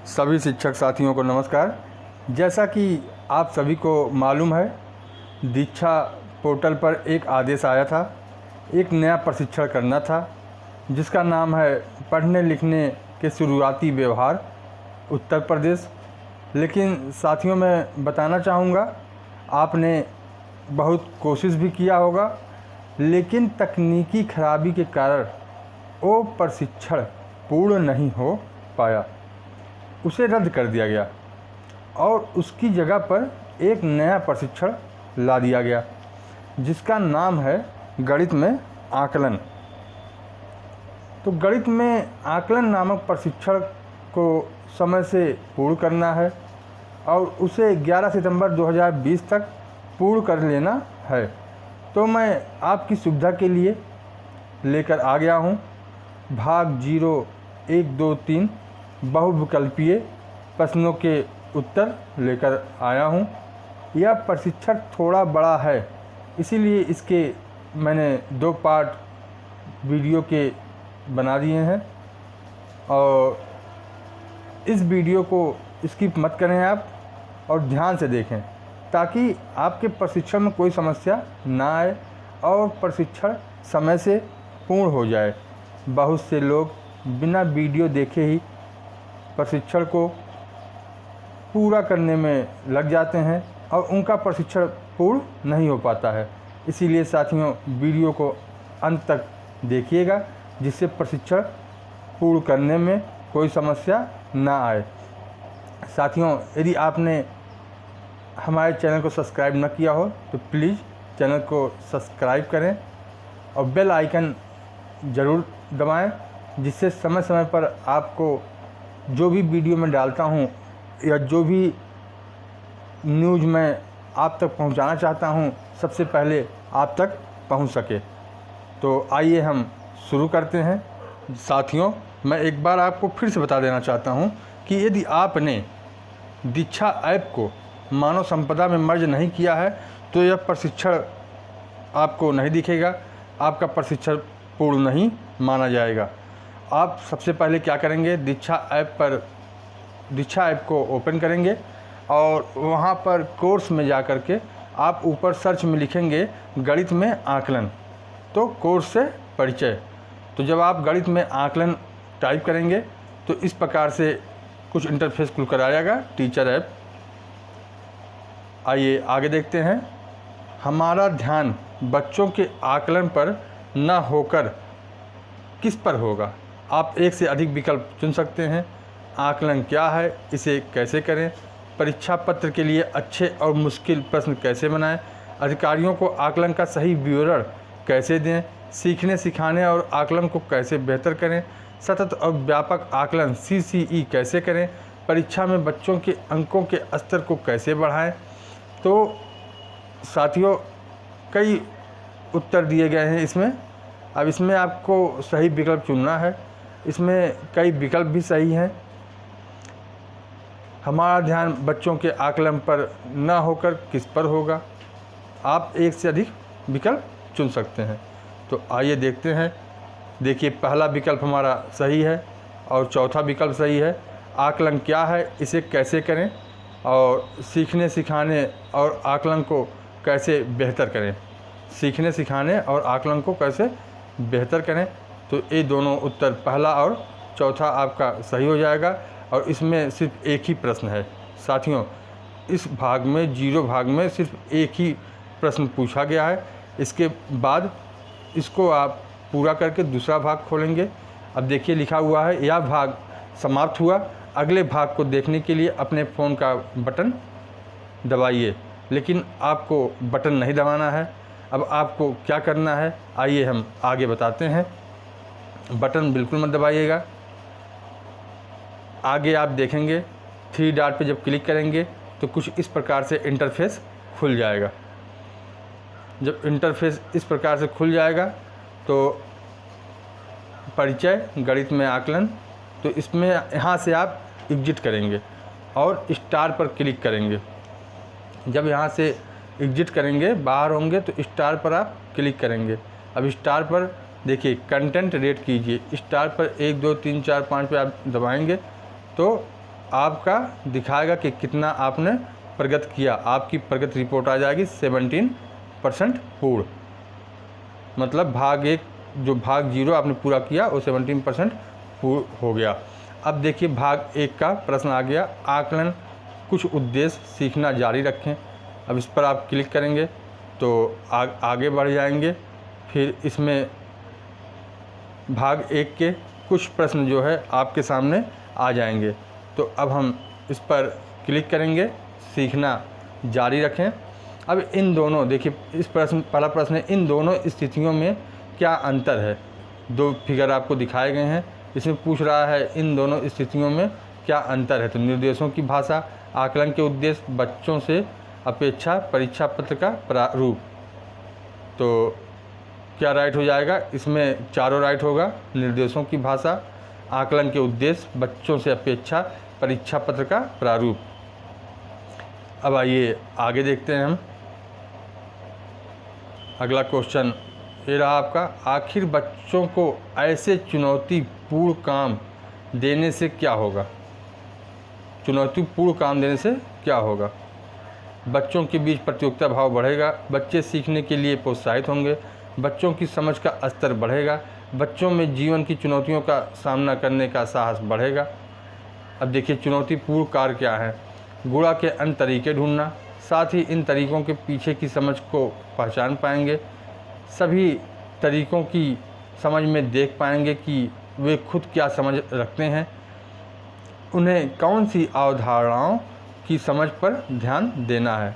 सभी शिक्षक साथियों को नमस्कार। जैसा कि आप सभी को मालूम है, दीक्षा पोर्टल पर एक आदेश आया था, एक नया प्रशिक्षण करना था जिसका नाम है पढ़ने लिखने के शुरुआती व्यवहार उत्तर प्रदेश। लेकिन साथियों, मैं बताना चाहूँगा, आपने बहुत कोशिश भी किया होगा, लेकिन तकनीकी खराबी के कारण वो प्रशिक्षण पूर्ण नहीं हो पाया, उसे रद्द कर दिया गया और उसकी जगह पर एक नया प्रशिक्षण ला दिया गया जिसका नाम है गणित में आकलन। तो गणित में आकलन नामक प्रशिक्षण को समय से पूर्ण करना है और उसे 11 सितंबर 2020 तक पूर्ण कर लेना है। तो मैं आपकी सुविधा के लिए लेकर आ गया हूँ भाग 0, 1, 2, 3 बहुविकल्पीय प्रश्नों के उत्तर लेकर आया हूँ। यह प्रशिक्षण थोड़ा बड़ा है, इसीलिए इसके मैंने 2 पार्ट वीडियो के बना दिए हैं और इस वीडियो को स्किप मत करें आप और ध्यान से देखें ताकि आपके प्रशिक्षण में कोई समस्या ना आए और प्रशिक्षण समय से पूर्ण हो जाए। बहुत से लोग बिना वीडियो देखे ही प्रशिक्षण को पूरा करने में लग जाते हैं और उनका प्रशिक्षण पूर्ण नहीं हो पाता है। इसीलिए साथियों, वीडियो को अंत तक देखिएगा जिससे प्रशिक्षण पूर्ण करने में कोई समस्या ना आए। साथियों, यदि आपने हमारे चैनल को सब्सक्राइब न किया हो तो प्लीज़ चैनल को सब्सक्राइब करें और बेल आइकन ज़रूर दबाएं, जिससे समय समय पर आपको जो भी वीडियो मैं डालता हूं या जो भी न्यूज़ मैं आप तक पहुंचाना चाहता हूं, सबसे पहले आप तक पहुंच सके। तो आइए हम शुरू करते हैं। साथियों, मैं एक बार आपको फिर से बता देना चाहता हूं कि यदि आपने दीक्षा ऐप को मानव संपदा में मर्ज नहीं किया है तो यह प्रशिक्षण आपको नहीं दिखेगा, आपका प्रशिक्षण पूर्ण नहीं माना जाएगा। आप सबसे पहले क्या करेंगे, दीक्षा ऐप को ओपन करेंगे और वहाँ पर कोर्स में जा कर के आप ऊपर सर्च में लिखेंगे गणित में आकलन, तो कोर्स से परिचय। तो जब आप गणित में आकलन टाइप करेंगे तो इस प्रकार से कुछ इंटरफेस खुल कर आएगा, टीचर ऐप। आइए आगे देखते हैं। हमारा ध्यान बच्चों के आकलन पर न होकर किस पर होगा? आप एक से अधिक विकल्प चुन सकते हैं। आकलन क्या है, इसे कैसे करें, परीक्षा पत्र के लिए अच्छे और मुश्किल प्रश्न कैसे बनाएं, अधिकारियों को आकलन का सही विवरण कैसे दें, सीखने सिखाने और आकलन को कैसे बेहतर करें, सतत और व्यापक आकलन CCE कैसे करें, परीक्षा में बच्चों के अंकों के स्तर को कैसे बढ़ाएं। तो साथियों, कई उत्तर दिए गए हैं इसमें। अब इसमें आपको सही विकल्प चुनना है। इसमें कई विकल्प भी सही हैं। हमारा ध्यान बच्चों के आकलन पर न होकर किस पर होगा? आप एक से अधिक विकल्प चुन सकते हैं। तो आइए देखते हैं। देखिए, पहला विकल्प हमारा सही है और चौथा विकल्प सही है। आकलन क्या है, इसे कैसे करें और सीखने सिखाने और आकलन को कैसे बेहतर करें, सीखने सिखाने और आकलन को कैसे बेहतर करें। तो ये दोनों उत्तर, पहला और चौथा, आपका सही हो जाएगा और इसमें सिर्फ एक ही प्रश्न है। साथियों, इस भाग में 0 भाग में सिर्फ एक ही प्रश्न पूछा गया है। इसके बाद इसको आप पूरा करके दूसरा भाग खोलेंगे। अब देखिए, लिखा हुआ है यह भाग समाप्त हुआ। अगले भाग को देखने के लिए अपने फ़ोन का बटन दबाइए, लेकिन आपको बटन नहीं दबाना है। अब आपको क्या करना है, आइए हम आगे बताते हैं। बटन बिल्कुल मत दबाइएगा। आगे आप देखेंगे 3 डॉट पे जब क्लिक करेंगे तो कुछ इस प्रकार से इंटरफेस खुल जाएगा। जब इंटरफेस इस प्रकार से खुल जाएगा तो परिचय गणित में आकलन, तो इसमें यहाँ से आप एग्जिट करेंगे और स्टार पर क्लिक करेंगे। जब यहाँ से एग्जिट करेंगे, बाहर होंगे, तो स्टार पर आप क्लिक करेंगे। अब स्टार पर देखिए कंटेंट रेट कीजिए, स्टार पर 1 2 3 4 5 पे आप दबाएंगे तो आपका दिखाएगा कि कितना आपने प्रगति किया। आपकी प्रगति रिपोर्ट आ जाएगी 17% पूर्ण, मतलब भाग 1 जो भाग 0 आपने पूरा किया वो 17% पूर्ण हो गया। अब देखिए भाग 1 का प्रश्न आ गया, आकलन कुछ उद्देश्य सीखना जारी रखें। अब इस पर आप क्लिक करेंगे तो आगे बढ़ जाएंगे। फिर इसमें भाग 1 के कुछ प्रश्न जो है आपके सामने आ जाएंगे। तो अब हम इस पर क्लिक करेंगे, सीखना जारी रखें। अब इन दोनों, देखिए इस पहला प्रश्न है, इन दोनों स्थितियों में क्या अंतर है। 2 फिगर आपको दिखाए गए हैं, इसमें पूछ रहा है इन दोनों स्थितियों में क्या अंतर है। तो निर्देशों की भाषा, आकलन के उद्देश्य, बच्चों से अपेक्षा, परीक्षा पत्र का प्रारूप। तो क्या राइट हो जाएगा, इसमें चारों राइट होगा। निर्देशों की भाषा, आकलन के उद्देश्य, बच्चों से अपेक्षा, परीक्षा पत्र का प्रारूप। अब आइए आगे देखते हैं हम। अगला क्वेश्चन ये रहा आपका, आखिर बच्चों को ऐसे चुनौतीपूर्ण काम देने से क्या होगा। चुनौतीपूर्ण काम देने से क्या होगा। बच्चों के बीच प्रतियोगिता भाव बढ़ेगा, बच्चे सीखने के लिए प्रोत्साहित होंगे, बच्चों की समझ का स्तर बढ़ेगा, बच्चों में जीवन की चुनौतियों का सामना करने का साहस बढ़ेगा। अब देखिए चुनौतीपूर्ण कार्य क्या है। गुणा के अन्य तरीके ढूंढना, साथ ही इन तरीकों के पीछे की समझ को पहचान पाएंगे, सभी तरीकों की समझ में देख पाएंगे कि वे खुद क्या समझ रखते हैं, उन्हें कौन सी अवधारणाओं की समझ पर ध्यान देना है।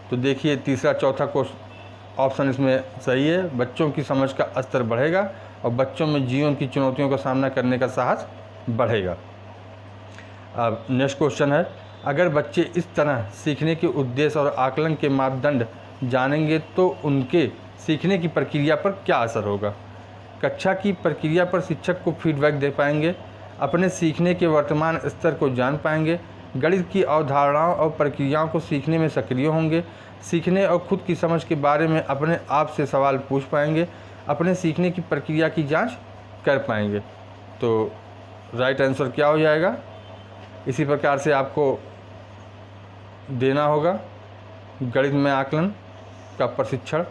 तो देखिए तीसरा चौथा क्वेश्चन ऑप्शन इसमें सही है, बच्चों की समझ का स्तर बढ़ेगा और बच्चों में जीवन की चुनौतियों का सामना करने का साहस बढ़ेगा। अब नेक्स्ट क्वेश्चन है, अगर बच्चे इस तरह सीखने के उद्देश्य और आकलन के मापदंड जानेंगे तो उनके सीखने की प्रक्रिया पर क्या असर होगा। कक्षा की प्रक्रिया पर शिक्षक को फीडबैक दे पाएंगे, अपने सीखने के वर्तमान स्तर को जान पाएंगे, गणित की अवधारणाओं और प्रक्रियाओं को सीखने में सक्रिय होंगे, सीखने और खुद की समझ के बारे में अपने आप से सवाल पूछ पाएंगे, अपने सीखने की प्रक्रिया की जांच कर पाएंगे। तो राइट आंसर क्या हो जाएगा, इसी प्रकार से आपको देना होगा गणित में आकलन का प्रशिक्षण,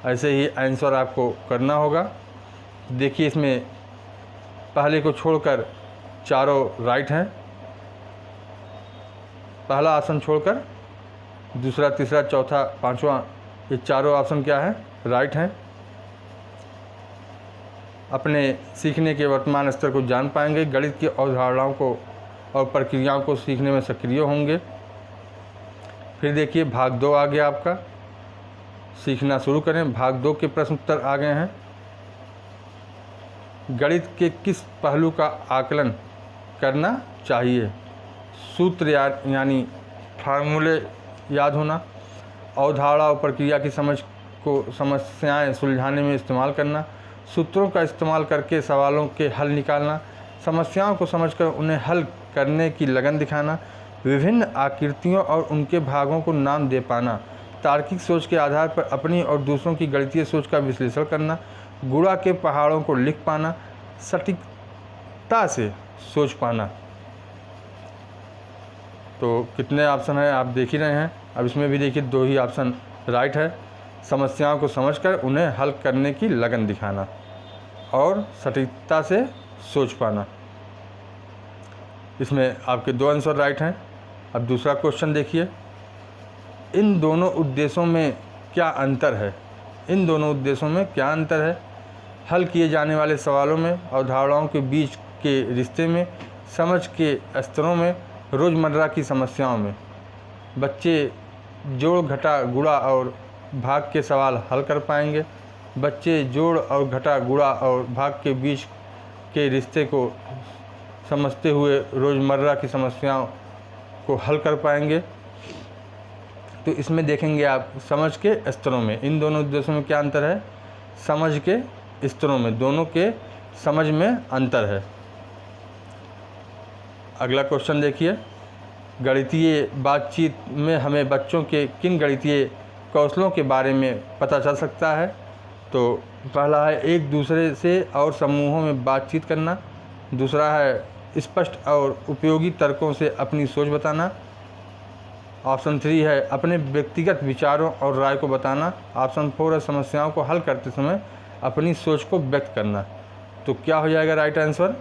ऐसे ही आंसर आपको करना होगा। देखिए इसमें पहले को छोड़कर चारों राइट हैं, पहला ऑप्शन छोड़कर दूसरा, तीसरा, चौथा, पांचवा, ये चारों ऑप्शन क्या है, राइट हैं। अपने सीखने के वर्तमान स्तर को जान पाएंगे, गणित की अवधारणाओं को और प्रक्रियाओं को सीखने में सक्रिय होंगे। फिर देखिए भाग 2 आ गया आपका, सीखना शुरू करें। भाग 2 के प्रश्न उत्तर आ गए हैं। गणित के किस पहलू का आकलन करना चाहिए। सूत्र यानी फार्मूले याद होना, अवधारणा और प्रक्रिया की समझ को समस्याएं सुलझाने में इस्तेमाल करना, सूत्रों का इस्तेमाल करके सवालों के हल निकालना, समस्याओं को समझकर उन्हें हल करने की लगन दिखाना, विभिन्न आकृतियों और उनके भागों को नाम दे पाना, तार्किक सोच के आधार पर अपनी और दूसरों की गणितीय सोच का विश्लेषण करना, गुणा के पहाड़ों को लिख पाना, सटीकता से सोच पाना। तो कितने ऑप्शन हैं आप देख ही रहे हैं। अब इसमें भी देखिए 2 ही ऑप्शन राइट है, समस्याओं को समझकर उन्हें हल करने की लगन दिखाना और सटीकता से सोच पाना। इसमें आपके 2 आंसर राइट हैं। अब दूसरा क्वेश्चन देखिए, इन दोनों उद्देश्यों में क्या अंतर है। इन दोनों उद्देश्यों में क्या अंतर है। हल किए जाने वाले सवालों में, अवधारणाओं के बीच के रिश्ते में, समझ के स्तरों में, रोज़मर्रा की समस्याओं में। बच्चे जोड़, घटा, गुणा और भाग के सवाल हल कर पाएंगे। बच्चे जोड़ और घटा, गुणा और भाग के बीच के रिश्ते को समझते हुए रोज़मर्रा की समस्याओं को हल कर पाएंगे। तो इसमें देखेंगे आप समझ के स्तरों में, इन दोनों उद्देश्यों में क्या अंतर है। समझ के स्तरों में, दोनों के समझ में अंतर है। अगला क्वेश्चन देखिए, गणितीय बातचीत में हमें बच्चों के किन गणितीय कौशलों के बारे में पता चल सकता है। तो पहला है एक दूसरे से और समूहों में बातचीत करना, दूसरा है स्पष्ट और उपयोगी तर्कों से अपनी सोच बताना। ऑप्शन 3 है अपने व्यक्तिगत विचारों और राय को बताना। ऑप्शन 4 है समस्याओं को हल करते समय अपनी सोच को व्यक्त करना। तो क्या हो जाएगा राइट आंसर?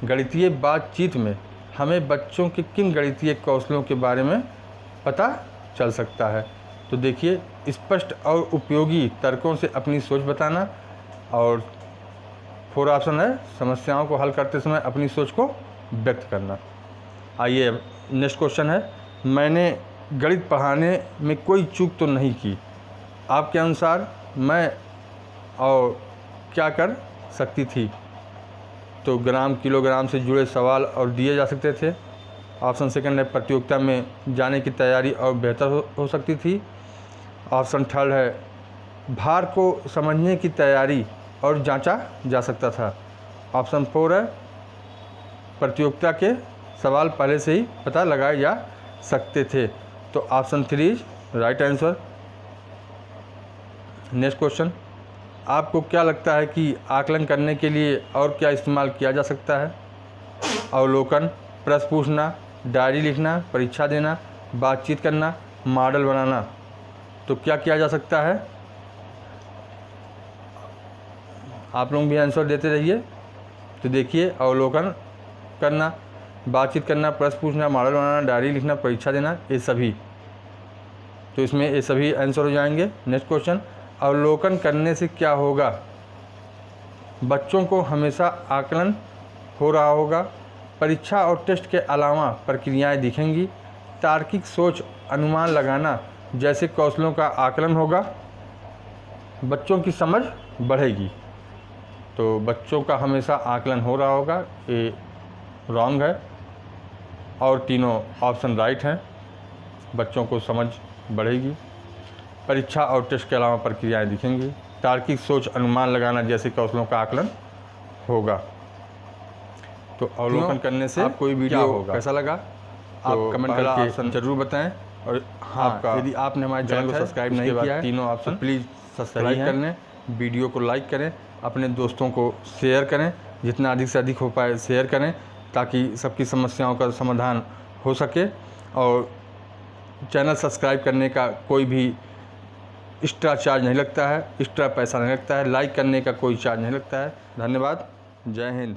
गणितीय बातचीत में हमें बच्चों के किन गणितीय कौशलों के बारे में पता चल सकता है? तो देखिए, स्पष्ट और उपयोगी तर्कों से अपनी सोच बताना, और 4 ऑप्शन है समस्याओं को हल करते समय अपनी सोच को व्यक्त करना। आइए अब नेक्स्ट क्वेश्चन है, मैंने गणित पढ़ाने में कोई चूक तो नहीं की, आपके अनुसार मैं और क्या कर सकती थी? तो ग्राम किलोग्राम से जुड़े सवाल और दिए जा सकते थे। ऑप्शन सेकंड है प्रतियोगिता में जाने की तैयारी और बेहतर हो सकती थी। ऑप्शन थर्ड है भार को समझने की तैयारी और जांचा जा सकता था। ऑप्शन 4 है प्रतियोगिता के सवाल पहले से ही पता लगाए जा सकते थे। तो option 3 right answer. Next question, आपको क्या लगता है कि आकलन करने के लिए और क्या इस्तेमाल किया जा सकता है? अवलोकन, प्रश्न पूछना, डायरी लिखना, परीक्षा देना, बातचीत करना, मॉडल बनाना। तो क्या किया जा सकता है? आप लोग भी आंसर देते रहिए। तो देखिए, अवलोकन करना, बातचीत करना, प्रश्न पूछना, मॉडल बनाना, डायरी लिखना, परीक्षा देना, ये सभी। तो इसमें ये सभी आंसर हो जाएंगे। नेक्स्ट क्वेश्चन, अवलोकन करने से क्या होगा? बच्चों को हमेशा आकलन हो रहा होगा। परीक्षा और टेस्ट के अलावा प्रक्रियाएं दिखेंगी। तार्किक सोच, अनुमान लगाना जैसे कौशलों का आकलन होगा। बच्चों की समझ बढ़ेगी। तो बच्चों का हमेशा आकलन हो रहा होगा, ये रॉन्ग है, और तीनों ऑप्शन राइट हैं। बच्चों को समझ बढ़ेगी, परीक्षा और टेस्ट के अलावा प्रक्रियाएं दिखेंगी, तार्किक सोच, अनुमान लगाना जैसे कौशलों का आकलन होगा। तो अवलोकन करने से आपको ये वीडियो कैसा लगा, आप कमेंट करके जरूर बताएं। और हाँ, यदि आपने हमारे चैनल को सब्सक्राइब नहीं किया है, तीनों ऑप्शन प्लीज़ सब्सक्राइब कर लें, वीडियो को लाइक करें, अपने दोस्तों को शेयर करें, जितना अधिक से अधिक हो पाए शेयर करें, ताकि सबकी समस्याओं का समाधान हो सके। और चैनल सब्सक्राइब करने का कोई भी एक्स्ट्रा चार्ज नहीं लगता है, एक्स्ट्रा पैसा नहीं लगता है, लाइक करने का कोई चार्ज नहीं लगता है। धन्यवाद। जय हिंद।